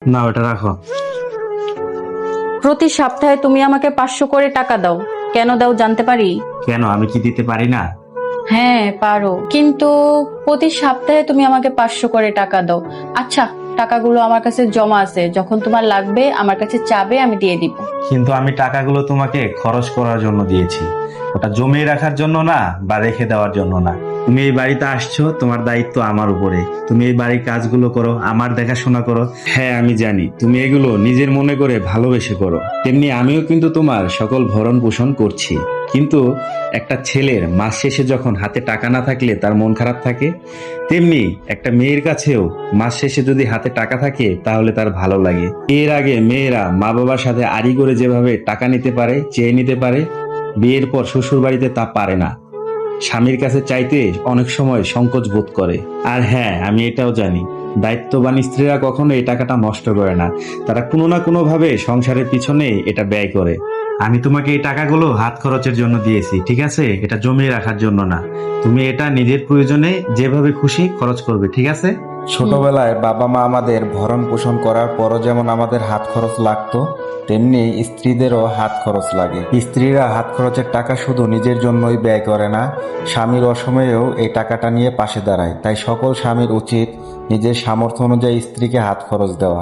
না, ওটা রাখো। প্রতি সপ্তাহে তুমি আমাকে 500 করে টাকা দাও, কেন দাও জানতে পারি? কেন, আমি কি দিতে পারি না? হ্যাঁ পারো, কিন্তু প্রতি সপ্তাহে তুমি আমাকে 500 করে টাকা দাও। আচ্ছা, টাকাগুলো আমার কাছে জমা আছে, যখন তোমার লাগবে আমার কাছে চাবে, আমি দিয়ে দিব। কিন্তু আমি টাকাগুলো তোমাকে খরচ করার জন্য দিয়েছি, ওটা জমিয়ে রাখার জন্য না, বা রেখে দেওয়ার জন্য না। তুমি এই বাড়িতে আসছো, তোমার দায়িত্ব আমার উপরে। তুমি এই বাড়ির কাজগুলো করো, আমার দেখাশোনা করো। হ্যাঁ আমি জানি তুমি এগুলো নিজের মনে করে ভালোবেসে করো, তেমনি আমিও কিন্তু তোমার সকল ভরণ পোষণ করছি। কিন্তু একটা ছেলের মাস শেষে যখন হাতে টাকা না থাকলে তার মন খারাপ থাকে, তেমনি একটা মেয়ের কাছেও মাস শেষে যদি হাতে টাকা থাকে তাহলে তার ভালো লাগে। এর আগে মেয়েরা মা বাবার সাথে আড়ি করে যেভাবে টাকা নিতে পারে, চেয়ে নিতে পারে, বিয়ের পর শ্বশুর বাড়িতে তা পারে না। স্বামীর কাছে চাইতে অনেক সময় সংকোচ বোধ করে। আর হ্যাঁ, আমি এটাও জানি দায়িত্ববান স্ত্রীরা কখনো এই টাকাটা নষ্ট করে না, তারা কোনো না কোনো ভাবে সংসারের পিছনে এটা ব্যয় করে। আমি তোমাকে এই টাকাগুলো হাত খরচের জন্য দিয়েছি, ঠিক আছে? এটা জমিয়ে রাখার জন্য না। তুমি এটা নিজের প্রয়োজনে যেভাবে খুশি খরচ করবে, ঠিক আছে? ছোটবেলায় বাবা মা আমাদের ভরণ পোষণ করার পরও যেমন আমাদের হাত খরচ লাগতো, তেমনি স্ত্রীদেরও হাত খরচ লাগে। স্ত্রীরা হাত খরচের টাকা শুধু নিজের জন্যই ব্যয় করে না, স্বামীর অসময়েও এই টাকাটা নিয়ে পাশে দাঁড়ায়। তাই সকল স্বামীর উচিত নিজের সামর্থ্য অনুযায়ী স্ত্রীকে হাত খরচ দেওয়া।